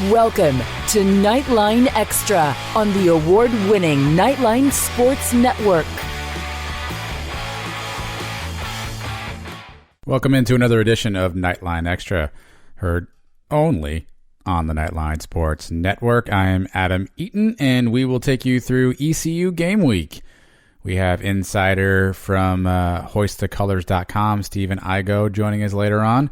Welcome to Knightline Extra on the award-winning Knightline Sports Network. Welcome into another edition of Knightline Extra, heard only on the Knightline Sports Network. I am Adam Eaton, and we will take you through ECU Game Week. We have insider from hoistthecolors.com, Stephen Igo, joining us later on.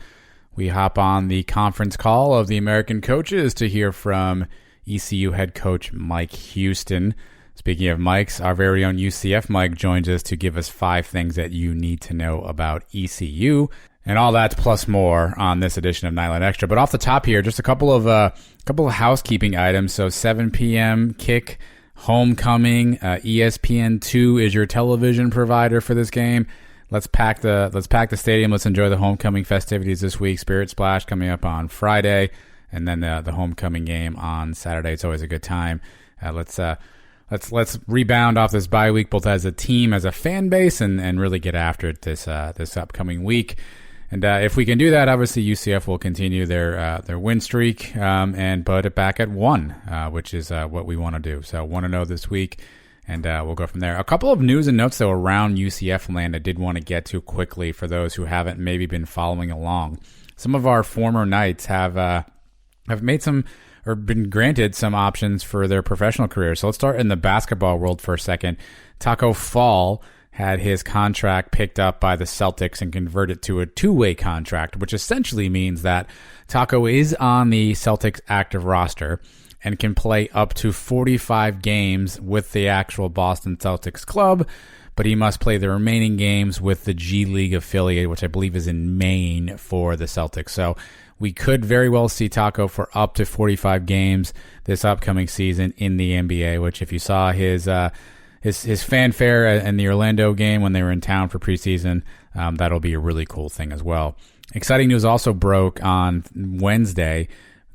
We hop on the conference call of the American coaches to hear from ECU head coach Mike Houston. Speaking of Mike's, our very own UCF Mike joins us to give us 5 things that you need to know about ECU. And all that plus more on this edition of Knightline Extra. But off the top here, just a couple of housekeeping items. So 7 p.m. kick, homecoming. ESPN2 is your television provider for this game. Let's pack the stadium. Let's enjoy the homecoming festivities this week. Spirit Splash coming up on Friday, and then the homecoming game on Saturday. It's always a good time. Let's rebound off this bye week, both as a team, as a fan base, and really get after it this upcoming week. And if we can do that, obviously UCF will continue their win streak and put it back at 1, which is what we want to do. So 1-0 this week. And we'll go from there. A couple of news and notes, though, around UCF land I did want to get to quickly for those who haven't maybe been following along. Some of our former Knights have made some or been granted some options for their professional careers. So let's start in the basketball world for a second. Taco Fall had his contract picked up by the Celtics and converted to a 2-way contract, which essentially means that Taco is on the Celtics active roster and can play up to 45 games with the actual Boston Celtics club, but he must play the remaining games with the G League affiliate, which I believe is in Maine for the Celtics. So we could very well see Taco for up to 45 games this upcoming season in the NBA, which if you saw his fanfare in the Orlando game when they were in town for preseason, that'll be a really cool thing as well. Exciting news also broke on Wednesday.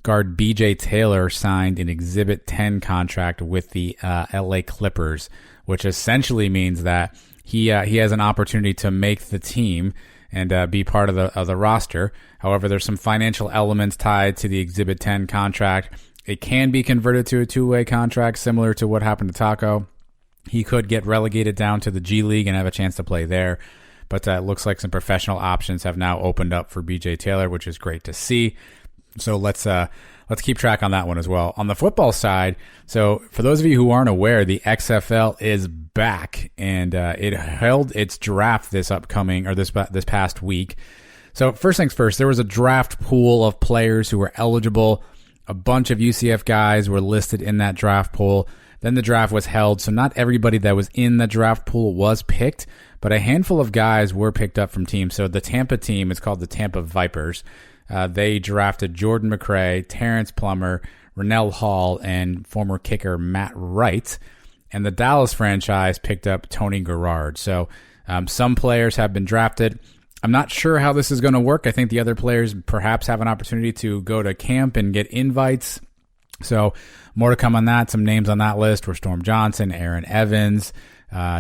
Guard BJ Taylor signed an Exhibit 10 contract with the LA Clippers, which essentially means that he has an opportunity to make the team and be part of the roster. However, there's some financial elements tied to the Exhibit 10 contract. It can be converted to a 2-way contract, similar to what happened to Taco. He could get relegated down to the G League and have a chance to play there. But it looks like some professional options have now opened up for BJ Taylor, which is great to see. So let's keep track on that one as well. On the football side, so for those of you who aren't aware, the XFL is back, and it held its draft this past week. So first things first, there was a draft pool of players who were eligible. A bunch of UCF guys were listed in that draft pool. Then the draft was held, so not everybody that was in the draft pool was picked, but a handful of guys were picked up from teams. So the Tampa team is called the Tampa Vipers. They drafted Jordan McRae, Terrence Plummer, Rennell Hall, and former kicker Matt Wright. And the Dallas franchise picked up Tony Garrard. So some players have been drafted. I'm not sure how this is going to work. I think the other players perhaps have an opportunity to go to camp and get invites. So more to come on that. Some names on that list were Storm Johnson, Aaron Evans,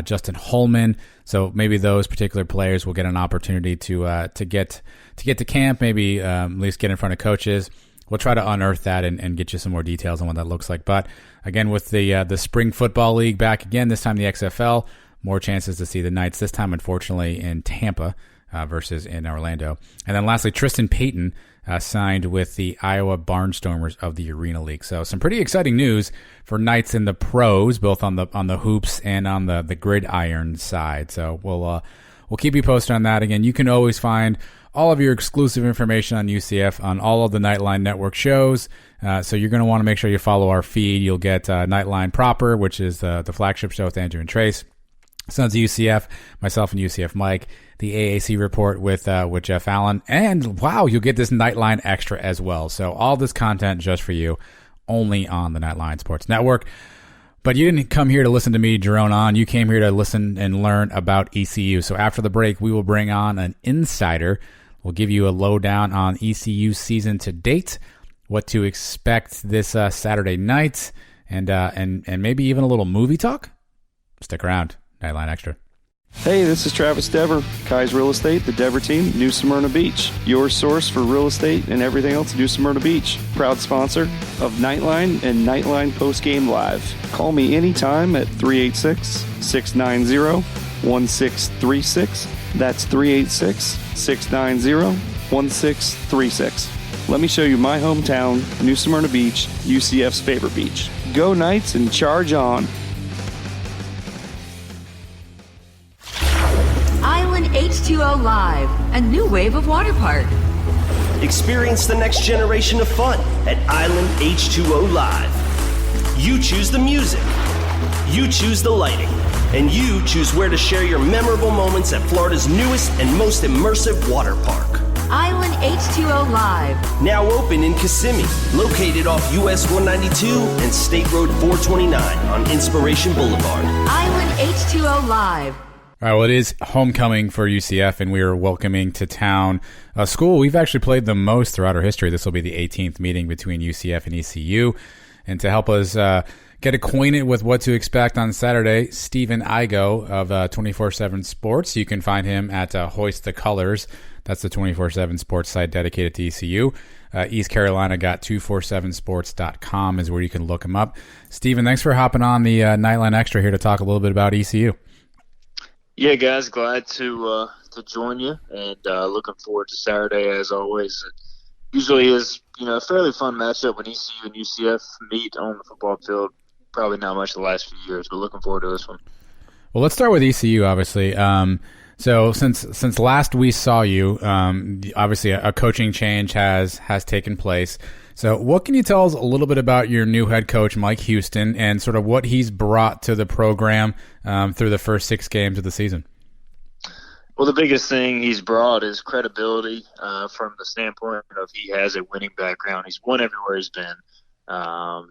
Justin Holman. So maybe those particular players will get an opportunity to get to camp, maybe at least get in front of coaches. We'll try to unearth that and get you some more details on what that looks like. But again, with the Spring Football League back again, this time the XFL, more chances to see the Knights, this time unfortunately in Tampa versus in Orlando. And then lastly, Tristan Payton signed with the Iowa Barnstormers of the Arena League. So some pretty exciting news for Knights in the pros, both on the hoops and on the gridiron side. So we'll keep you posted on that. Again, you can always find all of your exclusive information on UCF on all of the Knightline Network shows. So you're going to want to make sure you follow our feed. You'll get Knightline Proper, which is the flagship show with Andrew and Trace. Sons of UCF, myself and UCF Mike, the AAC report with Jeff Allen, and wow, you'll get this Knightline Extra as well. So all this content just for you, only on the Knightline Sports Network. But you didn't come here to listen to me drone on. You came here to listen and learn about ECU. So after the break, we will bring on an insider. We'll give you a lowdown on ECU season to date, what to expect this Saturday night, and maybe even a little movie talk. Stick around. Knightline Extra. Hey, this is Travis Dever, Kai's Real Estate, the Dever team, New Smyrna Beach. Your source for real estate and everything else New Smyrna Beach. Proud sponsor of Knightline and Knightline Postgame Live. Call me anytime at 386-690-1636. That's 386-690-1636. Let me show you my hometown, New Smyrna Beach, UCF's favorite beach. Go Knights and charge on. Island H2O Live, a new wave of water park. Experience the next generation of fun at Island H2O Live. You choose the music, you choose the lighting, and you choose where to share your memorable moments at Florida's newest and most immersive water park. Island H2O Live. Now open in Kissimmee, located off US 192 and State Road 429 on Inspiration Boulevard. Island H2O Live. All right, well, it is homecoming for UCF, and we are welcoming to town a school we've actually played the most throughout our history. This will be the 18th meeting between UCF and ECU. And to help us get acquainted with what to expect on Saturday, Stephen Igo of 24/7 Sports. You can find him at Hoist the Colors. That's the 24/7 Sports site dedicated to ECU. East Carolina got 247sports.com is where you can look him up. Stephen, thanks for hopping on the Knightline Extra here to talk a little bit about ECU. Yeah, guys, glad to join you, and looking forward to Saturday as always. It usually is, a fairly fun matchup when ECU and UCF meet on the football field. Probably not much the last few years, but looking forward to this one. Well, let's start with ECU, obviously. So since last we saw you, obviously a coaching change has taken place. So what can you tell us a little bit about your new head coach, Mike Houston, and sort of what he's brought to the program through the first 6 games of the season? Well, the biggest thing he's brought is credibility from the standpoint of he has a winning background. He's won everywhere he's been.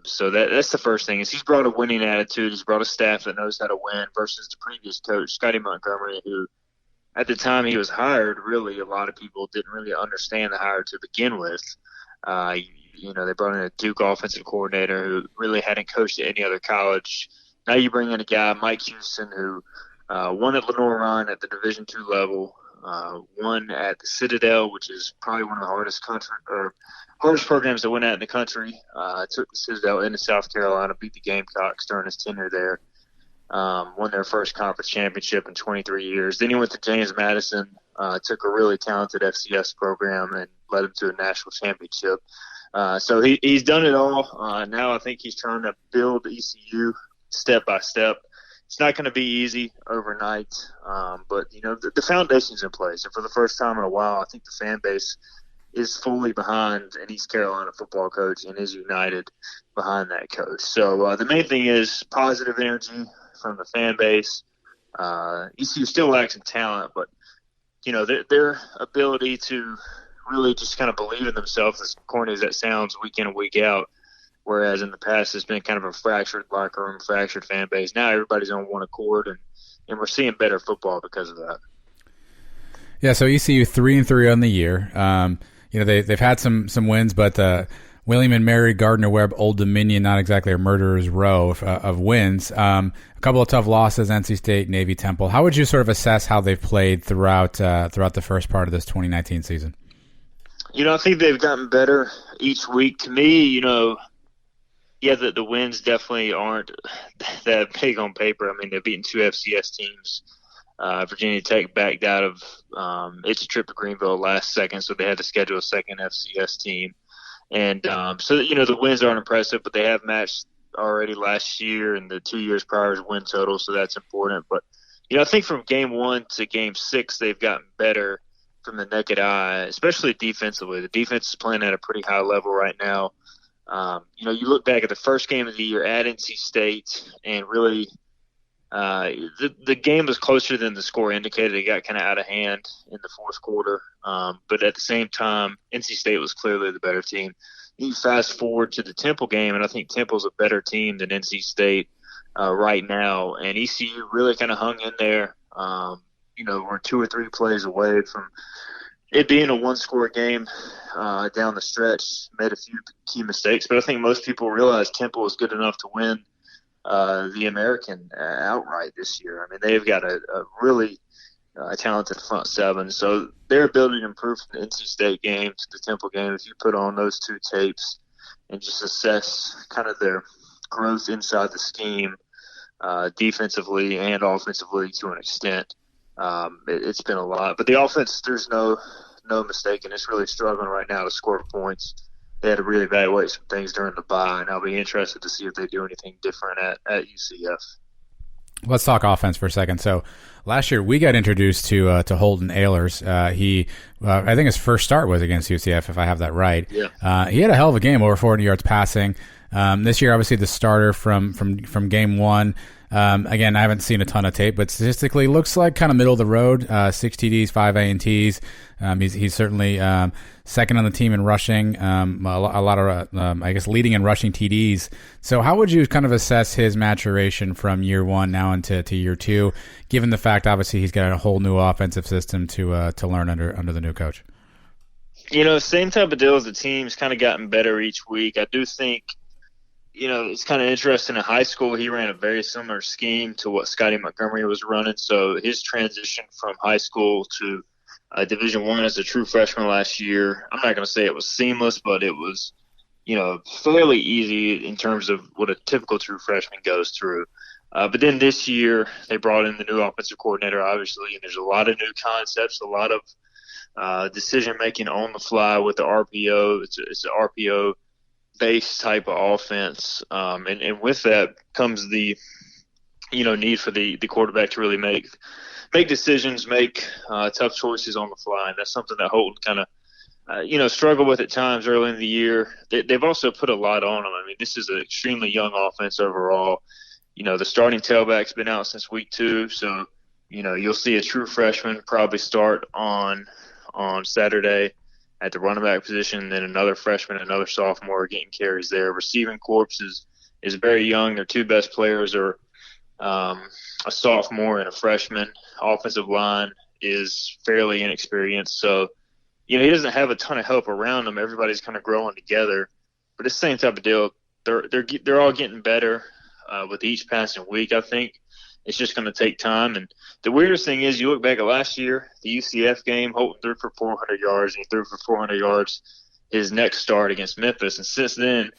So that's the first thing is he's brought a winning attitude. He's brought a staff that knows how to win versus the previous coach, Scotty Montgomery, who at the time he was hired, really a lot of people didn't really understand the hire to begin with. They brought in a Duke offensive coordinator who really hadn't coached at any other college. Now you bring in a guy, Mike Houston, who won at Lenoir-Rhyne at the Division II level, won at the Citadel, which is probably one of the hardest programs to win at in the country. Took the Citadel into South Carolina, beat the Gamecocks during his tenure there. Won their first conference championship in 23 years. Then he went to James Madison, took a really talented FCS program and led him to a national championship. So he's done it all. Now I think he's trying to build ECU step by step. It's not going to be easy overnight, but the foundation's in place. And for the first time in a while, I think the fan base is fully behind an East Carolina football coach and is united behind that coach. So the main thing is positive energy from the fan base. ECU still lacks in talent, but their ability to really just kind of believe in themselves, as corny as that sounds, week in and week out, whereas in the past it's been kind of a fractured locker room, fractured fan base. Now everybody's on one accord, and we're seeing better football because of that. Yeah, so ECU 3-3 on the year. They've had some wins, but William and Mary, Gardner-Webb, Old Dominion, not exactly a murderer's row of wins. A couple of tough losses, NC State, Navy, Temple. How would you sort of assess how they've played throughout the first part of this 2019 season? I think they've gotten better each week. To me, the wins definitely aren't that big on paper. I mean, they've beaten 2 FCS teams. Virginia Tech backed out of its trip to Greenville last second, so they had to schedule a second FCS team. And the wins aren't impressive, but they have matched already last year and the 2 years prior's win total, so that's important. But, I think from game 1 to game 6, they've gotten better from the naked eye, especially defensively. The defense is playing at a pretty high level right now. You look back at the first game of the year at NC State, and really the game was closer than the score indicated. It got kind of out of hand in the fourth quarter. But at the same time, NC State was clearly the better team. You fast forward to the Temple game, and I think Temple's a better team than NC State right now. And ECU really kind of hung in there. We're 2 or 3 plays away from it being a one-score game down the stretch. Made a few key mistakes, but I think most people realize Temple is good enough to win the American outright this year. I mean, they've got a really talented front seven. So their ability to improve from the NC State game to the Temple game, if you put on those two tapes and just assess kind of their growth inside the scheme, defensively and offensively to an extent, it's been a lot. But the offense, there's no mistake, and it's really struggling right now to score points. They had to reevaluate some things during the bye, and I'll be interested to see if they do anything different at UCF. Let's talk offense for a second. So last year we got introduced to Holden Ahlers. I think his first start was against UCF, if I have that right. Yeah. He had a hell of a game, over 400 yards passing. This year, obviously, the starter from game one. Again, I haven't seen a ton of tape, but statistically looks like kind of middle of the road. 6 TDs, 5 A&Ts. He's certainly second on the team in rushing. A lot of, I guess, leading and rushing TDs. So how would you kind of assess his maturation from year one now into year two, given the fact, obviously, he's got a whole new offensive system to learn under the new coach? Same type of deal as the team's kind of gotten better each week. I do think, it's kind of interesting. In high school, he ran a very similar scheme to what Scotty Montgomery was running. So his transition from high school to Division I as a true freshman last year, I'm not going to say it was seamless, but it was, fairly easy in terms of what a typical true freshman goes through. But then this year, they brought in the new offensive coordinator, obviously, and there's a lot of new concepts, a lot of decision-making on the fly with the RPO. It's an RPO-based type of offense. And with that comes the, need for the quarterback to really make decisions, make tough choices on the fly. And that's something that Holton kind of, struggled with at times early in the year. They've also put a lot on him. I mean, this is an extremely young offense overall. The starting tailback's been out since week 2, so, you'll see a true freshman probably start on Saturday at the running back position, then another freshman, another sophomore getting carries there. Receiving corps is very young. Their 2 best players are a sophomore and a freshman. Offensive line is fairly inexperienced, so he doesn't have a ton of help around him. Everybody's kind of growing together, but it's the same type of deal. They're all getting better with each passing week. I think it's just going to take time. And the weirdest thing is, you look back at last year, the UCF game, Holton threw for 400 yards, and he threw for 400 yards his next start against Memphis. And since then,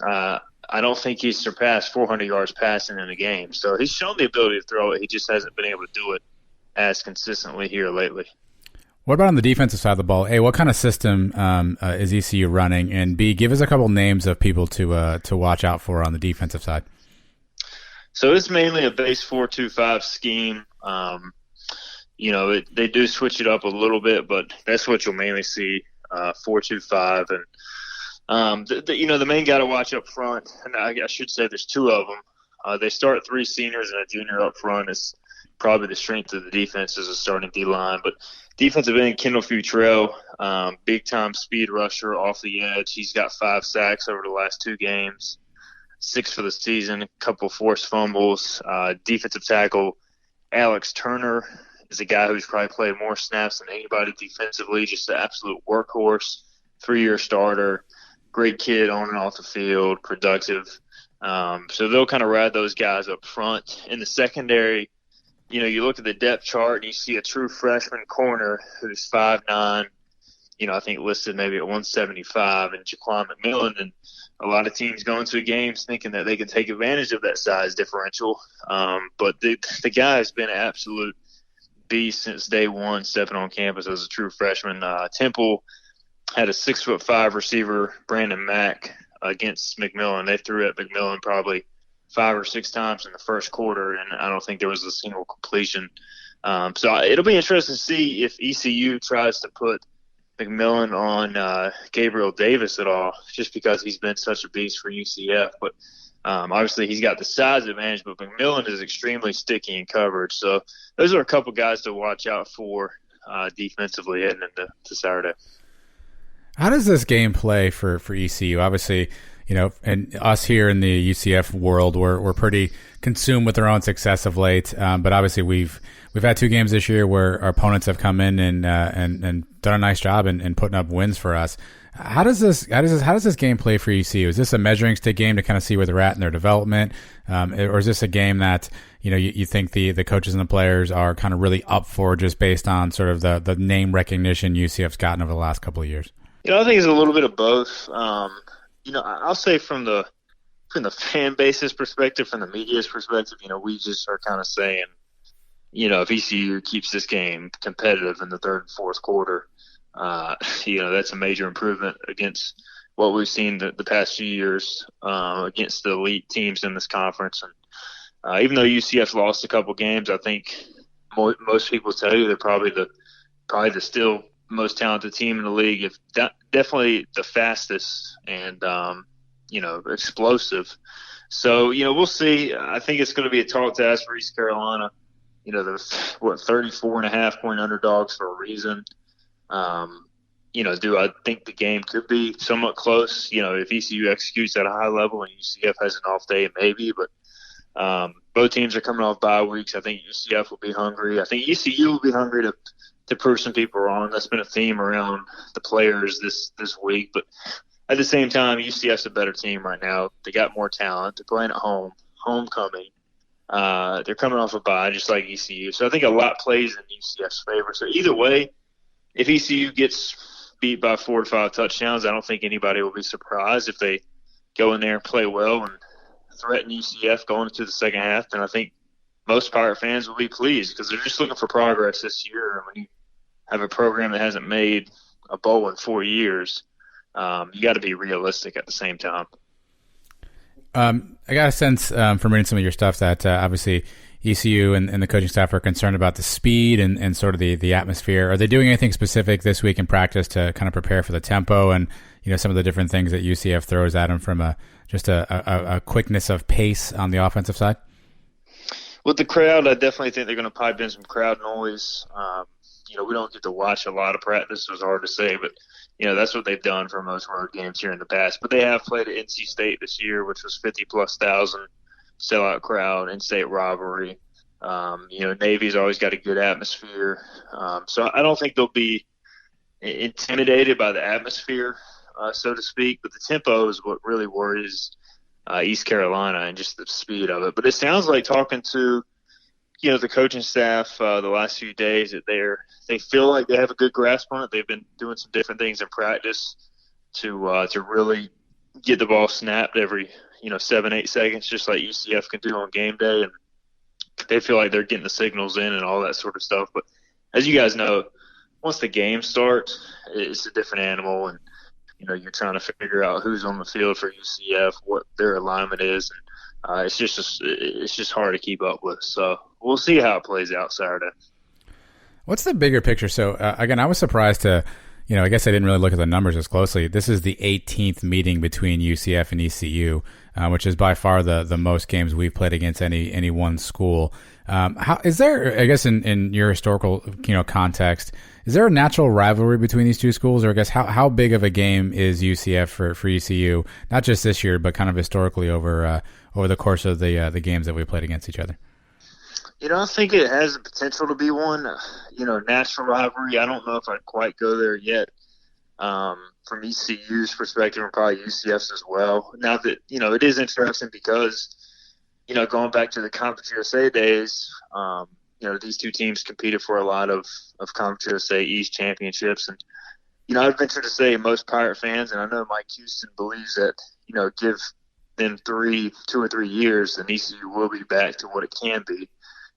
I don't think he's surpassed 400 yards passing in a game. So he's shown the ability to throw it. He just hasn't been able to do it as consistently here lately. What about on the defensive side of the ball? A, what kind of system is ECU running? And B, give us a couple names of people to watch out for on the defensive side. So it's mainly a base 4-2-5 scheme. They do switch it up a little bit, but that's what you'll mainly see, 4-2-5. And the main guy to watch up front, and I should say there's 2 of them. They start 3 seniors and a junior up front. Is probably the strength of the defense as a starting D-line. But defensive end, Kendall Futrell, big-time speed rusher off the edge. He's got 5 sacks over the last 2 games. 6 for the season, a couple forced fumbles. Defensive tackle Alex Turner is a guy who's probably played more snaps than anybody defensively, just an absolute workhorse, 3-year starter, great kid on and off the field, productive. So they'll kind of ride those guys up front. In the secondary, you look at the depth chart and you see a true freshman corner who's 5'9", I think listed maybe at 175, and Jaquan McMillan. And a lot of teams go into games thinking that they can take advantage of that size differential. But the guy has been an absolute beast since day one, stepping on campus as a true freshman. Temple had a 6'5" receiver, Brandon Mack, against McMillan. They threw at McMillan probably 5 or 6 times in the first quarter, and I don't think there was a single completion. So it'll be interesting to see if ECU tries to put McMillan on Gabriel Davis at all, just because he's been such a beast for UCF. But obviously he's got the size advantage, but McMillan is extremely sticky in coverage. So those are a couple guys to watch out for defensively heading into Saturday. How does this game play for ECU? Obviously, and us here in the UCF world, we're pretty consumed with our own success of late. But obviously, we've had 2 games this year where our opponents have come in and done a nice job in putting up wins for us. How does this game play for ECU? Is this a measuring stick game to kind of see where they're at in their development, or is this a game that you think the coaches and the players are kind of really up for just based on sort of the name recognition UCF's gotten over the last couple of years? I think it's a little bit of both. I'll say from the fan base's perspective, from the media's perspective, we just are kind of saying, if ECU keeps this game competitive in the third and fourth quarter, that's a major improvement against what we've seen the past few years against the elite teams in this conference. And even though UCF lost a couple games, I think most people tell you they're probably the still most talented team in the league, if definitely the fastest and explosive. So we'll see. I think it's going to be a tall task for East Carolina. They're 34.5 point underdogs for a reason. Do I think the game could be somewhat close? If ECU executes at a high level and UCF has an off day, maybe. But both teams are coming off bye weeks. I think UCF will be hungry. I think ECU will be hungry to prove some people wrong. That's been a theme around the players this week. But at the same time, UCF's a better team right now. They got more talent. They're playing at home, homecoming. They're coming off a bye, just like ECU. So I think a lot plays in UCF's favor. So either way, if ECU gets beat by 4 to 5 touchdowns, I don't think anybody will be surprised. If they go in there and play well and threaten UCF going into the second half, then I think most Pirate fans will be pleased because they're just looking for progress this year. And when you have a program that hasn't made a bowl in 4 years, you got to be realistic at the same time. I got a sense from reading some of your stuff that obviously ECU and the coaching staff are concerned about the speed and sort of the atmosphere. Are they doing anything specific this week in practice to kind of prepare for the tempo and some of the different things that UCF throws at them from a quickness of pace on the offensive side? With the crowd, I definitely think they're going to pipe in some crowd noise. We don't get to watch a lot of practice, so it's hard to say, but that's what they've done for most road games here in the past. But they have played at NC State this year, which was 50+ thousand sellout crowd, in-state rivalry. Navy's always got a good atmosphere. So I don't think they'll be intimidated by the atmosphere, so to speak. But the tempo is what really worries East Carolina and just the speed of it. But it sounds like talking to the coaching staff the last few days that they feel like they have a good grasp on it. They've been doing some different things in practice to really get the ball snapped every 7-8 seconds, just like UCF can do on game day, and they feel like they're getting the signals in and all that sort of stuff. But as you guys know, once the game starts, it's a different animal, and you're trying to figure out who's on the field for UCF, what their alignment is, and it's just hard to keep up with. So we'll see how it plays out Saturday. What's the bigger picture? So again, I was surprised to, I guess I didn't really look at the numbers as closely. This is the 18th meeting between UCF and ECU, which is by far the most games we've played against any one school. How is there? I guess in your historical context, is there a natural rivalry between these two schools, or I guess how big of a game is UCF for ECU? Not just this year, but kind of historically over the course of the games that we played against each other. I think it has the potential to be one. Natural rivalry. I don't know if I'd quite go there yet. From ECU's perspective and probably UCF's as well. Now that, it is interesting because, going back to the Conference USA days, these two teams competed for a lot of Conference USA East championships. And, I'd venture to say most Pirate fans, and I know Mike Houston believes that, give them 2 or 3 years, then ECU will be back to what it can be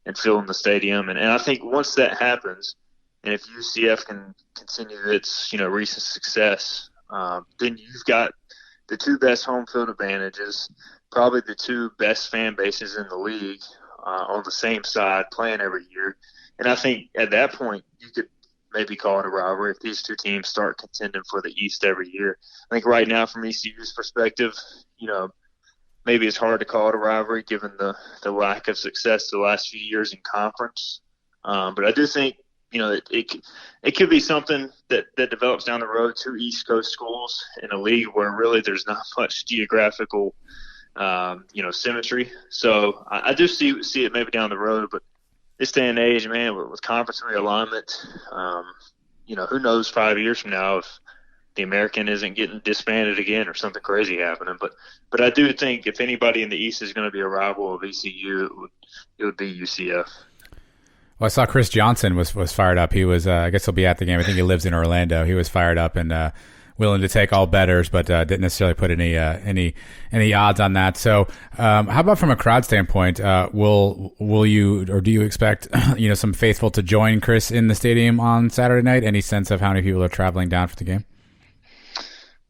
and filling the stadium. And I think once that happens, and if UCF can continue its, recent success, then you've got the 2 best home field advantages, probably the 2 best fan bases in the league on the same side playing every year. And I think at that point you could maybe call it a rivalry if these 2 teams start contending for the East every year. I think right now from ECU's perspective, maybe it's hard to call it a rivalry given the lack of success the last few years in conference. But I do think, it could be something that develops down the road. 2 East Coast schools in a league where really there's not much geographical, symmetry. So I do see it maybe down the road. But this day and age, man, with conference realignment, who knows 5 years from now if the American isn't getting disbanded again or something crazy happening. But I do think if anybody in the East is going to be a rival of ECU, it would be UCF. Well, I saw Chris Johnson was fired up. He was, I guess he'll be at the game. I think he lives in Orlando. He was fired up and willing to take all bettors, but didn't necessarily put any odds on that. So, how about from a crowd standpoint? Will you, or do you expect some faithful to join Chris in the stadium on Saturday night? Any sense of how many people are traveling down for the game?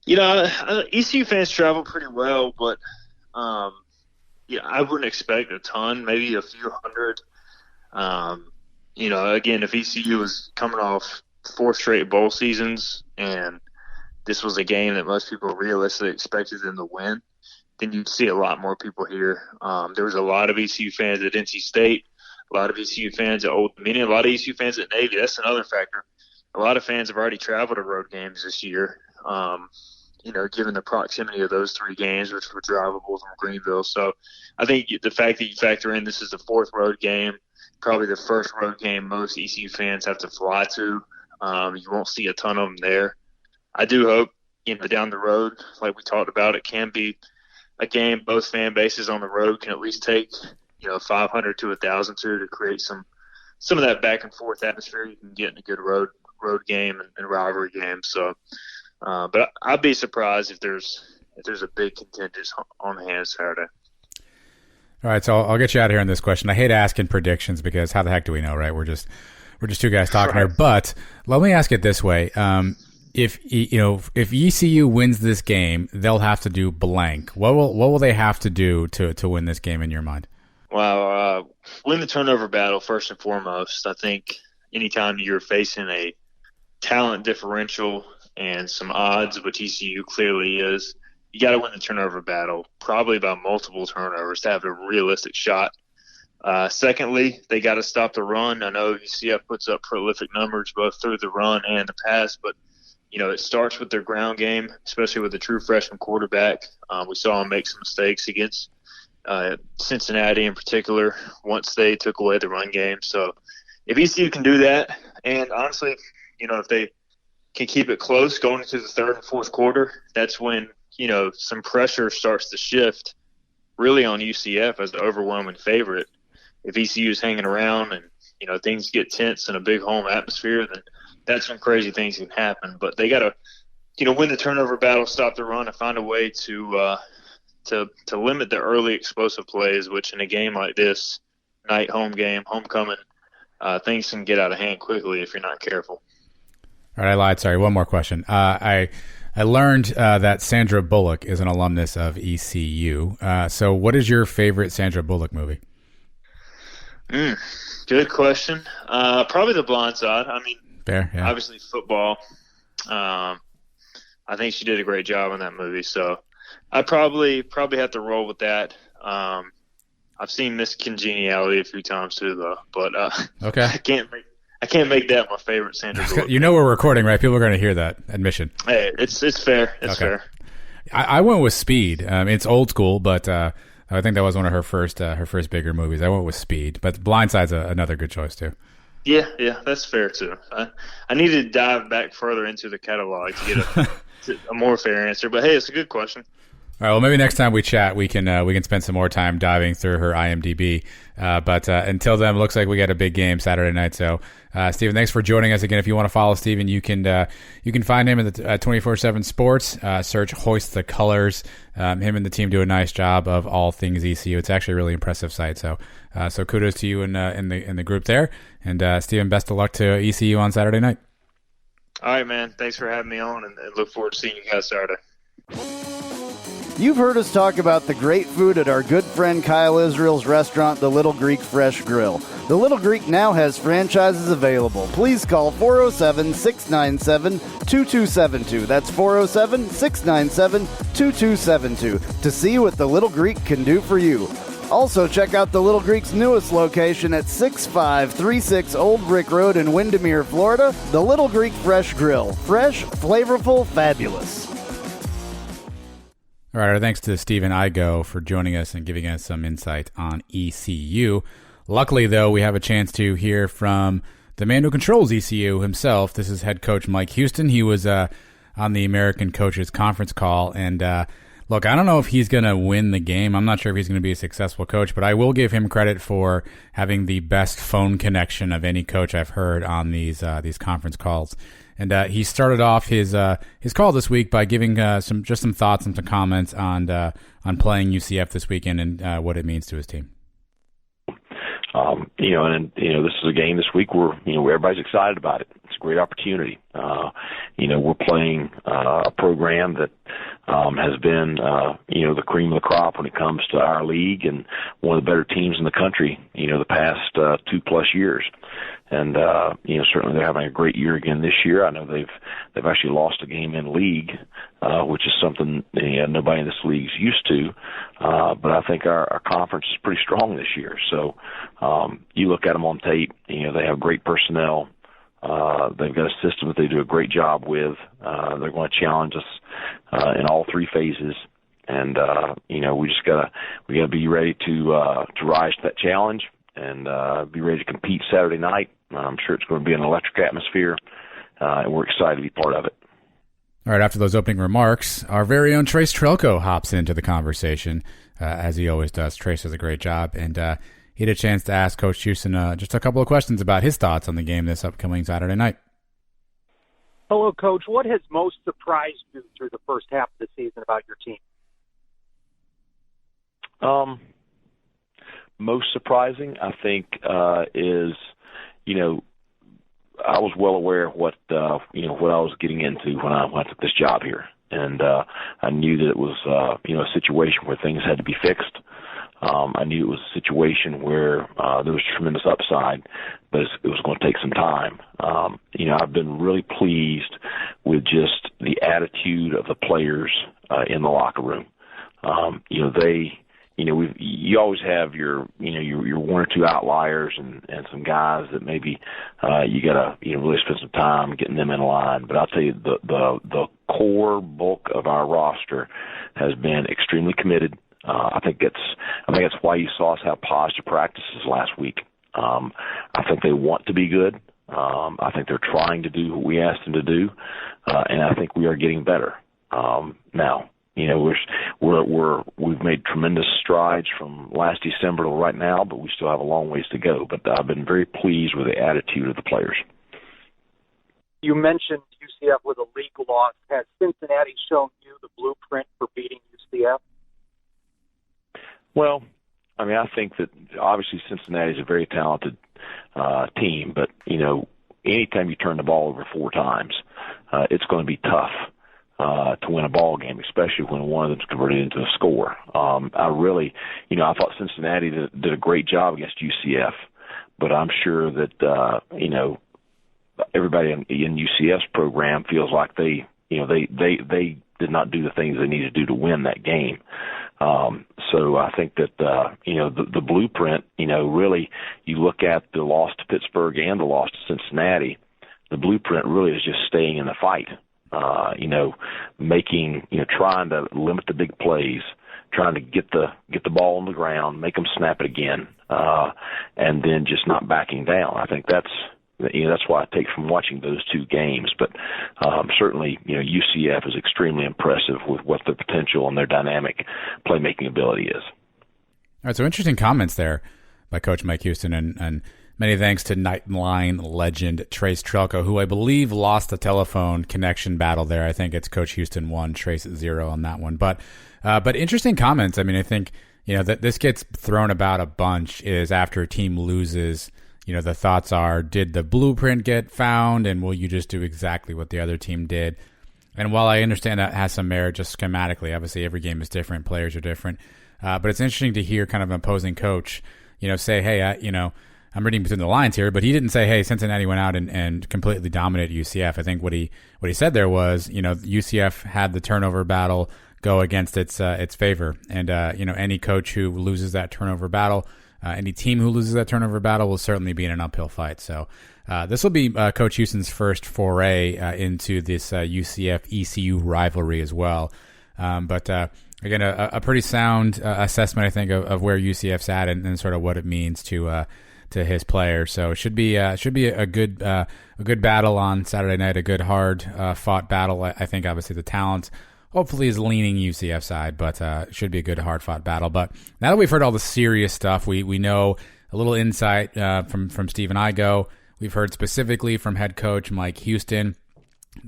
ECU fans travel pretty well, but I wouldn't expect a ton. Maybe a few hundred. Again, if ECU was coming off 4 straight bowl seasons and this was a game that most people realistically expected them to win, then you'd see a lot more people here. There was a lot of ECU fans at NC State, a lot of ECU fans at Old Dominion, a lot of ECU fans at Navy. That's another factor. A lot of fans have already traveled to road games this year, given the proximity of those 3 games, which were drivable from Greenville. So I think the fact that you factor in this is the 4th road game, probably the first road game most ECU fans have to fly to. You won't see a ton of them there. I do hope, down the road, like we talked about, it can be a game both fan bases on the road can at least take, 500 to 1,000 to create some of that back and forth atmosphere you can get in a good road game and rivalry game. So, but I'd be surprised if there's a big contingent on hand Saturday. All right, so I'll get you out of here on this question. I hate asking predictions because how the heck do we know, right? We're just 2 guys talking here. But let me ask it this way: if ECU wins this game, they'll have to do blank. What will they have to do to win this game in your mind? Well, win the turnover battle first and foremost. I think anytime you're facing a talent differential and some odds, which ECU clearly is, you got to win the turnover battle, probably by multiple turnovers to have a realistic shot. Secondly, they got to stop the run. I know UCF puts up prolific numbers both through the run and the pass, but it starts with their ground game, especially with the true freshman quarterback. We saw him make some mistakes against Cincinnati in particular once they took away the run game. So if ECU can do that, and honestly, if they can keep it close going into the 3rd and 4th quarter, that's when some pressure starts to shift really on UCF as the overwhelming favorite. If ECU is hanging around and, things get tense in a big home atmosphere, then that's when crazy things can happen. But they got to, win the turnover battle, stop the run, and find a way to limit the early explosive plays, which in a game like this, night home game, homecoming, things can get out of hand quickly if you're not careful. All right, I lied. Sorry, one more question. I learned that Sandra Bullock is an alumnus of ECU. So what is your favorite Sandra Bullock movie? Good question. Probably The Blind Side. I mean, fair, yeah. Obviously football. I think she did a great job in that movie. So I probably have to roll with that. I've seen Miss Congeniality a few times too, though. But okay. I can't make that my favorite Sandra Bullock. We're recording, right? People are going to hear that admission. Hey, it's fair. It's fair. I went with Speed. It's old school, but I think that was one of her first bigger movies. I went with Speed, but Blindside's another good choice too. Yeah, that's fair too. I need to dive back further into the catalog to get a more fair answer. But hey, it's a good question. All right, well, maybe next time we chat, we can spend some more time diving through her IMDb. But until then, it looks like we got a big game Saturday night. So, Stephen, thanks for joining us again. If you want to follow Stephen, you can find him at the 24/7 Sports. Search Hoist the Colors. Him and the team do a nice job of all things ECU. It's actually a really impressive site. So kudos to you in the group there. And Stephen, best of luck to ECU on Saturday night. All right, man. Thanks for having me on, and look forward to seeing you guys Saturday. You've heard us talk about the great food at our good friend Kyle Israel's restaurant, The Little Greek Fresh Grill. The Little Greek now has franchises available. Please call 407-697-2272. That's 407-697-2272 to see what The Little Greek can do for you. Also, check out The Little Greek's newest location at 6536 Old Brick Road in Windermere, Florida. The Little Greek Fresh Grill. Fresh, flavorful, fabulous. All right, our thanks to Stephen Igo for joining us and giving us some insight on ECU. Luckily, though, we have a chance to hear from the man who controls ECU himself. This is head coach Mike Houston. He was on the American Coaches Conference call. And look, I don't know if he's going to win the game. I'm not sure if he's going to be a successful coach, but I will give him credit for having the best phone connection of any coach I've heard on these conference calls. And he started off his call this week by giving some thoughts and some comments on playing UCF this weekend and what it means to his team. This is a game this week where everybody's excited about it. It's a great opportunity. We're playing a program that has been the cream of the crop when it comes to our league and one of the better teams in the country. The past 2+ years. And certainly they're having a great year again this year. I know they've actually lost a game in league, which is something nobody in this league is used to. But I think our conference is pretty strong this year. So you look at them on tape. They have great personnel. They've got a system that they do a great job with. They're going to challenge us in all three phases. And we gotta be ready to rise to that challenge and be ready to compete Saturday night. I'm sure it's going to be an electric atmosphere, and we're excited to be part of it. All right, after those opening remarks, our very own Trace Trylko hops into the conversation, as he always does. Trace does a great job, and he had a chance to ask Coach Houston just a couple of questions about his thoughts on the game this upcoming Saturday night. Hello, Coach. What has most surprised you through the first half of the season about your team? Most surprising, I think, is, I was well aware of what I was getting into when I took this job here. And I knew that it was, a situation where things had to be fixed. I knew it was a situation where there was tremendous upside, but it was going to take some time. I've been really pleased with just the attitude of the players in the locker room. You always have your one or two outliers and some guys that maybe you gotta really spend some time getting them in line. But I'll tell you, the core bulk of our roster has been extremely committed. I think that's why you saw us have positive practices last week. I think they want to be good. I think they're trying to do what we asked them to do, and I think we are getting better now. We've made tremendous strides from last December to right now, but we still have a long ways to go. But I've been very pleased with the attitude of the players. You mentioned UCF with a league loss. Has Cincinnati shown you the blueprint for beating UCF? Well, I think that obviously Cincinnati is a very talented team, but anytime you turn the ball over 4 times, it's going to be tough to win a ball game, especially when one of them's converted into a score. I thought Cincinnati did a great job against UCF, but I'm sure that everybody in UCF's program feels like they did not do the things they needed to do to win that game. So I think that the blueprint, really, you look at the loss to Pittsburgh and the loss to Cincinnati, the blueprint really is just staying in the fight. Trying to limit the big plays, trying to get the ball on the ground, make them snap it again, and then just not backing down. I think that's what I take from watching those 2 games. But certainly, UCF is extremely impressive with what their potential and their dynamic playmaking ability is. All right, so interesting comments there by Coach Mike Houston, and many thanks to Knightline legend Trace Trylko, who I believe lost the telephone connection battle there. I think it's Coach Houston 1, Trace 0 on that one. But interesting comments. I think that this gets thrown about a bunch is after a team loses. The thoughts are, did the blueprint get found, and will you just do exactly what the other team did? And while I understand that has some merit just schematically, obviously every game is different, players are different. But it's interesting to hear kind of an opposing coach, say, hey, I'm reading between the lines here, but he didn't say, hey, Cincinnati went out and completely dominated UCF. I think what he said there was, UCF had the turnover battle go against its favor. And, any coach who loses that turnover battle, any team who loses that turnover battle will certainly be in an uphill fight. So this will be Coach Houston's first foray into this UCF ECU rivalry as well. But again, a pretty sound assessment, I think, of where UCF's at and sort of what it means to to his players. So it should be a good battle on Saturday night, a good hard fought battle. I think obviously the talent hopefully is leaning UCF side, but it should be a good hard fought battle. But now that we've heard all the serious stuff, we know a little insight from Stephen Igo. We've heard specifically from head coach Mike Houston.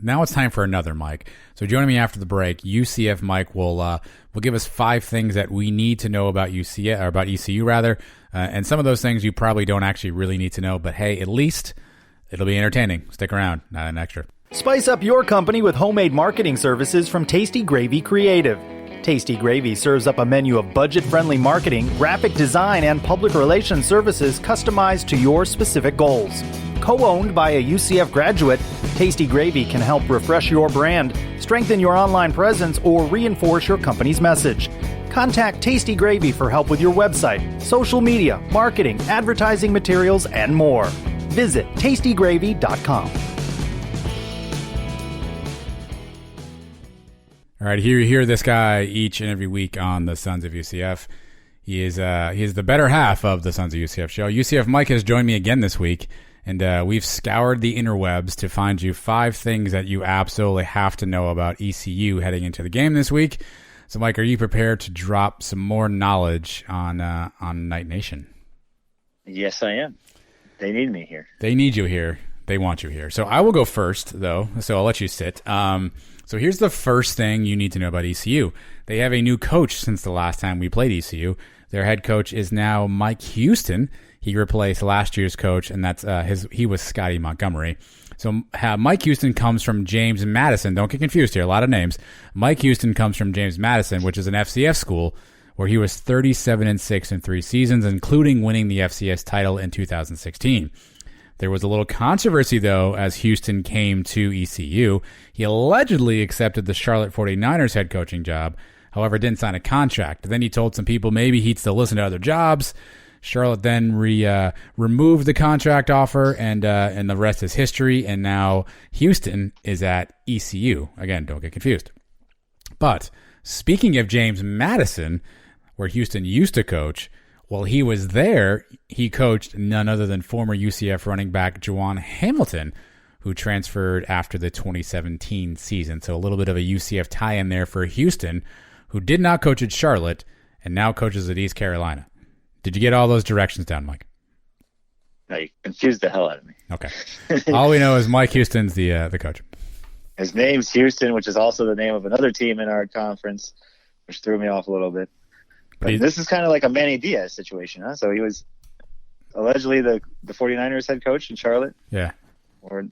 Now it's time for another Mike. So joining me after the break, UCF Mike will give us 5 things that we need to know about UCF, or about ECU rather, and some of those things you probably don't actually really need to know. But hey, at least it'll be entertaining. Stick around, not an extra. Spice up your company with homemade marketing services from Tasty Gravy Creative. Tasty Gravy serves up a menu of budget-friendly marketing, graphic design, and public relations services customized to your specific goals. Co-owned by a UCF graduate, Tasty Gravy can help refresh your brand, strengthen your online presence, or reinforce your company's message. Contact Tasty Gravy for help with your website, social media, marketing, advertising materials, and more. Visit tastygravy.com. All right, here you hear this guy each and every week on the Sons of UCF. He is the better half of the Sons of UCF show. UCF Mike has joined me again this week, and we've scoured the interwebs to find you 5 things that you absolutely have to know about ECU heading into the game this week. So, Mike, are you prepared to drop some more knowledge on Knight Nation? Yes, I am. They need me here. They need you here. They want you here. So I will go first, though, so I'll let you sit. So here's the first thing you need to know about ECU. They have a new coach since the last time we played ECU. Their head coach is now Mike Houston. He replaced last year's coach, and he was Scotty Montgomery. So Mike Houston comes from James Madison. Don't get confused here. A lot of names. Mike Houston comes from James Madison, which is an FCS school where he was 37-6 in 3 seasons, including winning the FCS title in 2016. There was a little controversy, though, as Houston came to ECU. He allegedly accepted the Charlotte 49ers head coaching job, however, didn't sign a contract. Then he told some people maybe he'd still listen to other jobs. Charlotte then removed the contract offer, and the rest is history, and now Houston is at ECU. Again, don't get confused. But speaking of James Madison, where Houston used to coach, while he was there, he coached none other than former UCF running back Juwan Hamilton, who transferred after the 2017 season. So a little bit of a UCF tie-in there for Houston, who did not coach at Charlotte and now coaches at East Carolina. Did you get all those directions down, Mike? No, you confused the hell out of me. Okay. All we know is Mike Houston's the coach. His name's Houston, which is also the name of another team in our conference, which threw me off a little bit. But this is kind of like a Manny Diaz situation, huh? So he was allegedly the 49ers head coach in Charlotte. Yeah. Or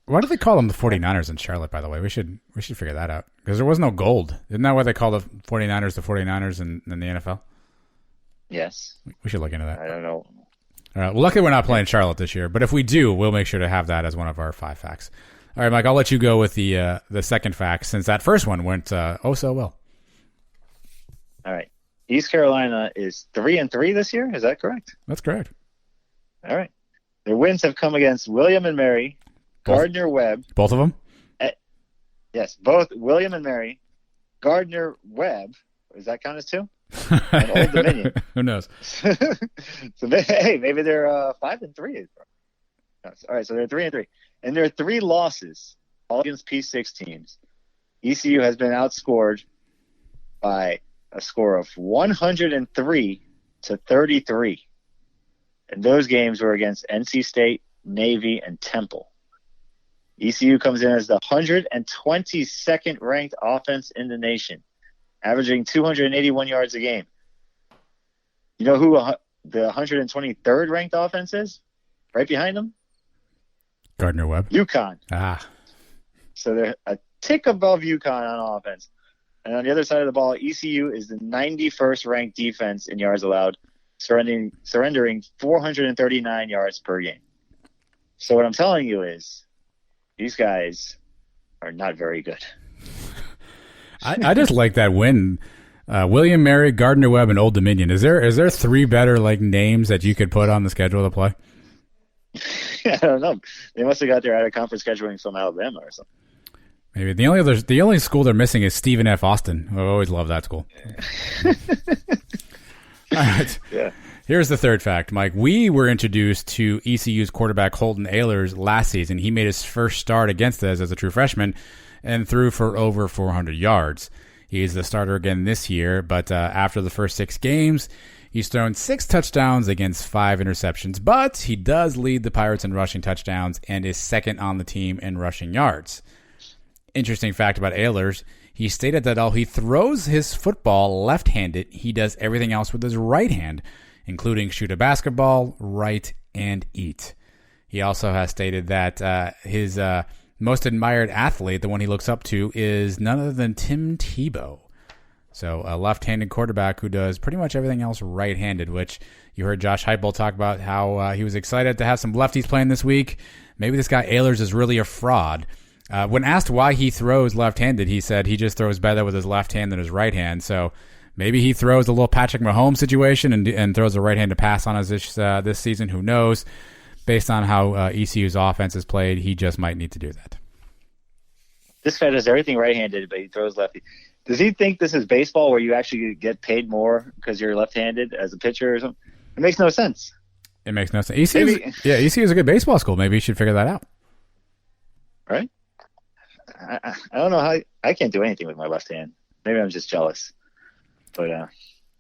why do they call them the 49ers in Charlotte, by the way? We should figure that out. Because there was no gold. Isn't that why they call the 49ers in the NFL? Yes. We should look into that. I don't know. All right. Well, luckily we're not playing Charlotte this year. But if we do, we'll make sure to have that as one of our 5 facts. All right, Mike, I'll let you go with the second fact, since that first one went oh so well. All right. East Carolina is 3-3 this year. Is that correct? That's correct. All right. Their wins have come against William and Mary, Gardner Webb. Both of them? Yes, both William and Mary, Gardner Webb. Does that count as 2? And Old Dominion. Who knows? So maybe they're 5-3. All right, so they're 3-3, and there are 3 losses all against P6 teams. ECU has been outscored by a score of 103-33. And those games were against NC State, Navy, and Temple. ECU comes in as the 122nd ranked offense in the nation, averaging 281 yards a game. You know who the 123rd ranked offense is? Right behind them? Gardner Webb. UConn. Ah. So they're a tick above UConn on offense. And on the other side of the ball, ECU is the 91st ranked defense in yards allowed, surrendering 439 yards per game. So what I'm telling you is these guys are not very good. I just like that win. William Mary, Gardner Webb, and Old Dominion. Is there 3 better names that you could put on the schedule to play? I don't know. They must have got their out-of-conference scheduling from Alabama or something. Maybe the only school they're missing is Stephen F. Austin. I always love that school. All right. Yeah. Here's the third fact, Mike. We were introduced to ECU's quarterback Holton Ahlers last season. He made his first start against us as a true freshman and threw for over 400 yards. He's the starter again this year, but after the first 6 games, he's thrown 6 touchdowns against 5 interceptions, but he does lead the Pirates in rushing touchdowns and is second on the team in rushing yards. Interesting fact about Ahlers, he stated that while he throws his football left-handed, he does everything else with his right hand, including shoot a basketball, write, and eat. He also has stated that his most admired athlete, the one he looks up to, is none other than Tim Tebow. So a left-handed quarterback who does pretty much everything else right-handed, which you heard Josh Heupel talk about how he was excited to have some lefties playing this week. Maybe this guy Ahlers is really a fraud. When asked why he throws left-handed, he said he just throws better with his left hand than his right hand. So maybe he throws a little Patrick Mahomes situation and throws a right-handed pass on us this season. Who knows? Based on how ECU's offense is played, he just might need to do that. This guy does everything right-handed, but he throws lefty. Does he think this is baseball where you actually get paid more because you're left-handed as a pitcher or something? It makes no sense. It makes no sense. ECU is a good baseball school. Maybe you should figure that out. Right? I don't know how I can't do anything with my left hand. Maybe I'm just jealous. But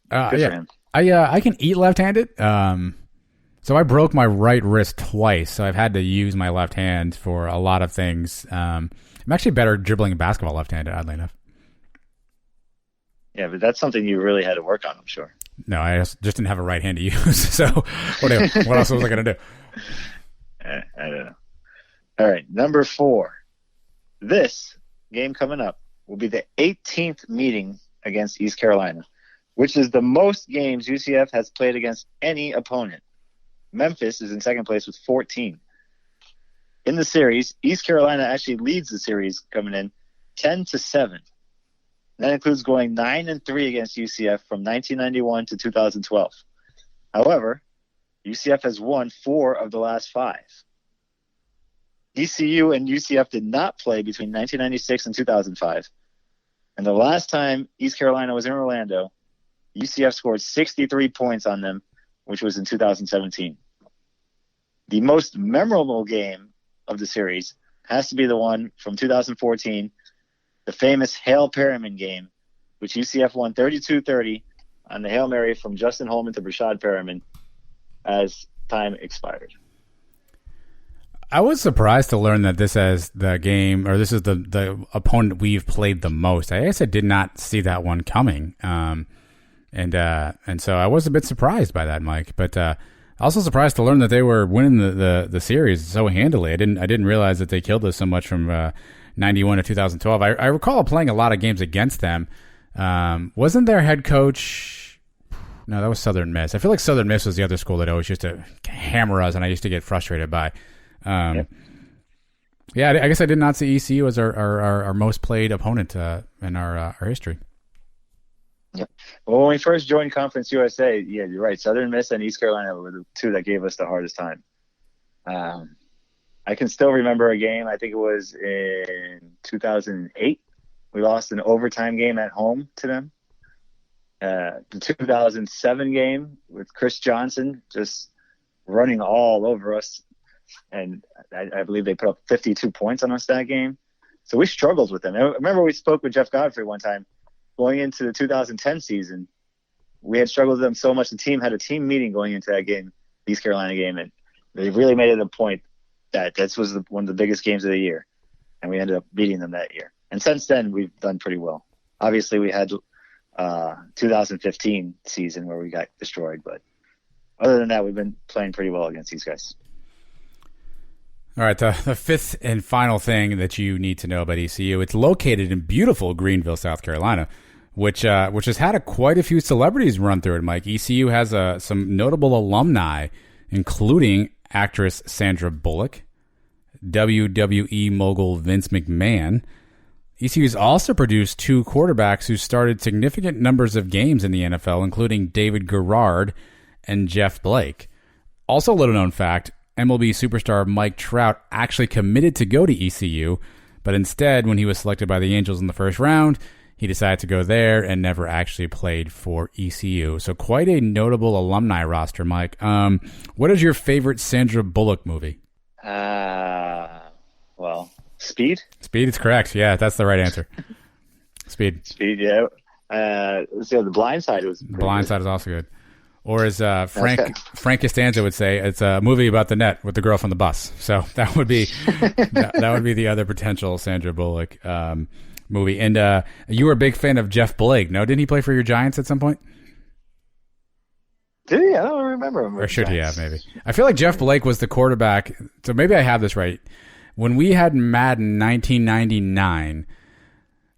good for him. I can eat left-handed. So I broke my right wrist twice, so I've had to use my left hand for a lot of things. I'm actually better dribbling a basketball left-handed, oddly enough. Yeah, but that's something you really had to work on, I'm sure. No, I just didn't have a right hand to use. So what else was I going to do? I don't know. All right, number 4. This game coming up will be the 18th meeting against East Carolina, which is the most games UCF has played against any opponent. Memphis is in second place with 14. In the series, East Carolina actually leads the series coming in 10-7. That includes going 9-3 against UCF from 1991 to 2012. However, UCF has won 4 of the last 5. ECU and UCF did not play between 1996 and 2005. And the last time East Carolina was in Orlando, UCF scored 63 points on them, which was in 2017. The most memorable game of the series has to be the one from 2014, the famous Hale Perryman game, which UCF won 32-30 on the Hail Mary from Justin Holman to Brashad Perryman as time expired. I was surprised to learn that this is the game, or this is the opponent we've played the most. I guess I did not see that one coming, and so I was a bit surprised by that, Mike. But also surprised to learn that they were winning the series so handily. I didn't realize that they killed us so much from 91 to 2012. I recall playing a lot of games against them. Wasn't their head coach? No, that was Southern Miss. I feel like Southern Miss was the other school that always used to hammer us, and I used to get frustrated by. Yeah, I guess I did not see ECU as our most played opponent in our history. Yeah. Well, when we first joined Conference USA, yeah, you're right. Southern Miss and East Carolina were the 2 that gave us the hardest time. I can still remember a game. I think it was in 2008. We lost an overtime game at home to them. The 2007 game with Chris Johnson just running all over us. And I believe they put up 52 points on us that game. So we struggled with them. I remember we spoke with Jeff Godfrey one time going into the 2010 season. We had struggled with them so much. The team had a team meeting going into that game, the East Carolina game, and they really made it a point that this was one of the biggest games of the year. And we ended up beating them that year. And since then, we've done pretty well. Obviously, we had 2015 season where we got destroyed. But other than that, we've been playing pretty well against these guys. All right, the fifth and final thing that you need to know about ECU, it's located in beautiful Greenville, South Carolina, which has had quite a few celebrities run through it, Mike. ECU has some notable alumni, including actress Sandra Bullock, WWE mogul Vince McMahon. ECU's also produced 2 quarterbacks who started significant numbers of games in the NFL, including David Garrard and Jeff Blake. Also, little-known fact, MLB superstar Mike Trout actually committed to go to ECU, but instead, when he was selected by the Angels in the first round, he decided to go there and never actually played for ECU. So quite a notable alumni roster, Mike. What is your favorite Sandra Bullock movie? Well, Speed. Speed is correct. Yeah, that's the right answer. Speed. Speed, yeah. So The Blind Side was The Blind Side is also good. Or as Frank Costanza would say, it's a movie about the net with the girl from the bus. So that would be that would be the other potential Sandra Bullock movie. And you were a big fan of Jeff Blake. No, didn't he play for your Giants at some point? Did he? I don't remember him. Or should he have, maybe? I feel like Jeff Blake was the quarterback. So maybe I have this right. When we had Madden 1999,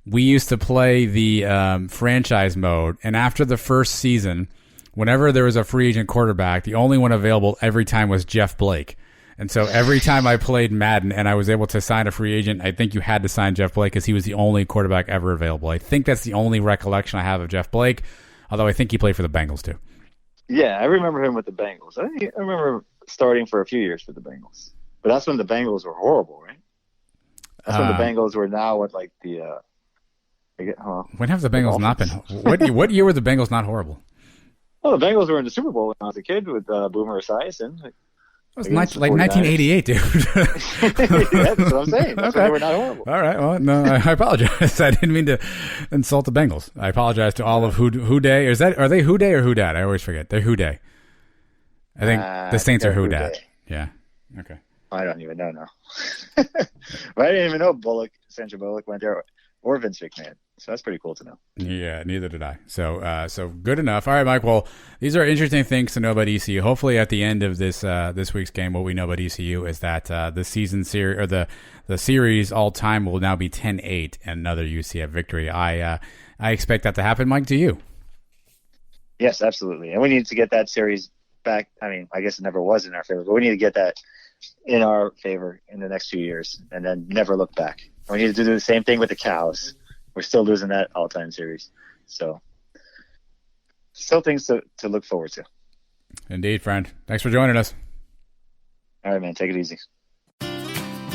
we used to play the franchise mode. And after the first season, whenever there was a free agent quarterback, the only one available every time was Jeff Blake. And so every time I played Madden and I was able to sign a free agent, I think you had to sign Jeff Blake because he was the only quarterback ever available. I think that's the only recollection I have of Jeff Blake, although I think he played for the Bengals too. Yeah, I remember him with the Bengals. I remember starting for a few years for the Bengals. But that's when the Bengals were horrible, right? That's when the Bengals were now with like the when have the Bengals not been? What year were the Bengals not horrible? Well, the Bengals were in the Super Bowl when I was a kid with Boomer Esiason. It was like 1988, dude. That's what I'm saying. That's why they were not horrible. All right. Well, no, I apologize. I didn't mean to insult the Bengals. I apologize to all of Houday. Are they Houday or Houdat? I always forget. They're Houday. I think the Saints are Houdat. Yeah. Okay. I don't even know now. But I didn't even know Sandra Bullock went there, or Vince McMahon. So that's pretty cool to know. Yeah, neither did I. So good enough. All right, Mike. Well, these are interesting things to know about ECU. Hopefully, at the end of this week's game, what we know about ECU is that the season series or the series all time will now be 10-8 and another UCF victory. I expect that to happen. Mike, do you? Yes, absolutely. And we need to get that series back. I mean, I guess it never was in our favor, but we need to get that in our favor in the next few years and then never look back. We need to do the same thing with the Cows. We're still losing that all-time series. So still things to look forward to. Indeed, friend. Thanks for joining us. All right, man. Take it easy.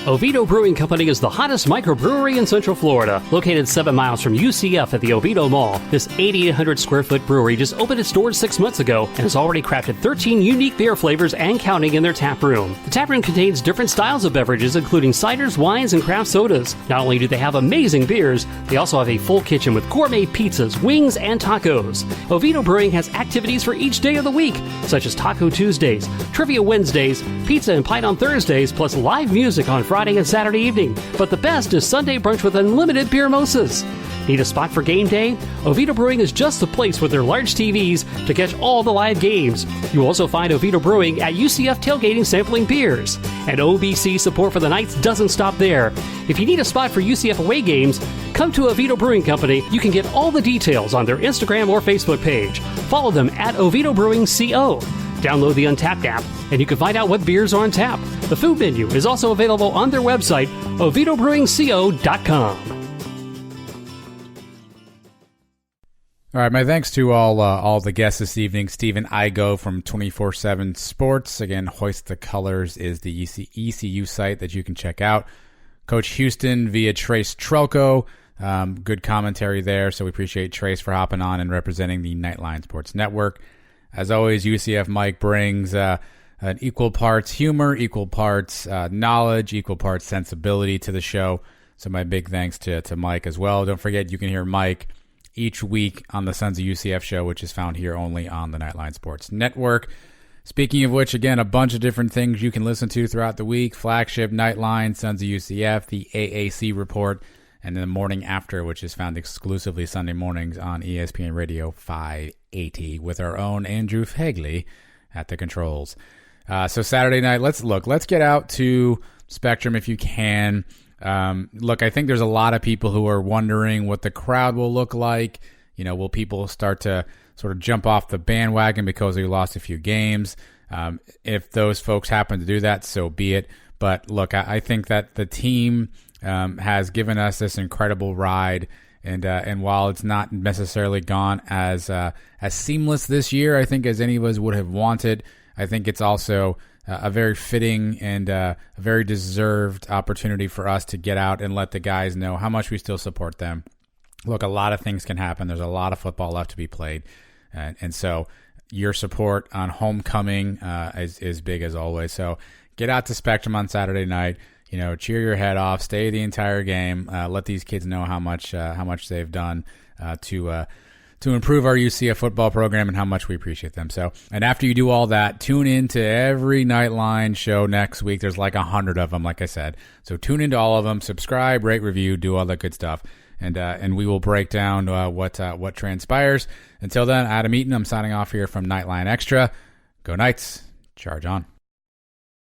Oviedo Brewing Company is the hottest microbrewery in Central Florida. Located 7 miles from UCF at the Oviedo Mall, this 8,800 square foot brewery just opened its doors 6 months ago and has already crafted 13 unique beer flavors and counting in their tap room. The tap room contains different styles of beverages, including ciders, wines, and craft sodas. Not only do they have amazing beers, they also have a full kitchen with gourmet pizzas, wings, and tacos. Oviedo Brewing has activities for each day of the week, such as Taco Tuesdays, Trivia Wednesdays, Pizza and Pint on Thursdays, plus live music on Friday and Saturday evening. But the best is Sunday brunch with unlimited beer mimosas. Need a spot for game day? Oviedo Brewing is just the place with their large TVs to catch all the live games. You also find Oviedo Brewing at UCF tailgating sampling beers. And OBC support for the Knights doesn't stop there. If you need a spot for UCF away games, come to Oviedo Brewing Company. You can get all the details on their Instagram or Facebook page. Follow them at Oviedo Brewing CO. Download the Untapped app, and you can find out what beers are on tap. The food menu is also available on their website, oviedobrewingco.com. All right, my thanks to all the guests this evening. Stephen Igo from 24/7 Sports. Again, Hoist the Colors is the ECU site that you can check out. Coach Houston via Trace Trylko. Good commentary there, so we appreciate Trace for hopping on and representing the Knightline Sports Network. As always, UCF Mike brings an equal parts humor, equal parts knowledge, equal parts sensibility to the show. So my big thanks to Mike as well. Don't forget, you can hear Mike each week on the Sons of UCF show, which is found here only on the Knightline Sports Network. Speaking of which, again, a bunch of different things you can listen to throughout the week. Flagship Knightline, Sons of UCF, the AAC Report, and then the Morning After, which is found exclusively Sunday mornings on ESPN Radio 580 with our own Andrew Phegley at the controls. So Saturday night, let's get out to Spectrum if you can. Look, I think there's a lot of people who are wondering what the crowd will look like. You know, will people start to sort of jump off the bandwagon because they lost a few games? If those folks happen to do that, so be it. But look, I think that the team has given us this incredible ride, and while it's not necessarily gone as seamless this year, I think as any of us would have wanted, I think it's also a very fitting and a very deserved opportunity for us to get out and let the guys know how much we still support them. look, a lot of things can happen. There's a lot of football left to be played. And so your support on homecoming is big as always. So get out to Spectrum on Saturday night. Cheer your head off. Stay the entire game. Let these kids know how much they've done to improve our UCF football program and how much we appreciate them. So, and after you do all that, tune in to every Knightline show next week. There's like 100 of them, like I said. So tune into all of them. Subscribe, rate, review, do all that good stuff. And we will break down what transpires. Until then, Adam Eaton, I'm signing off here from Knightline Extra. Go Knights. Charge on.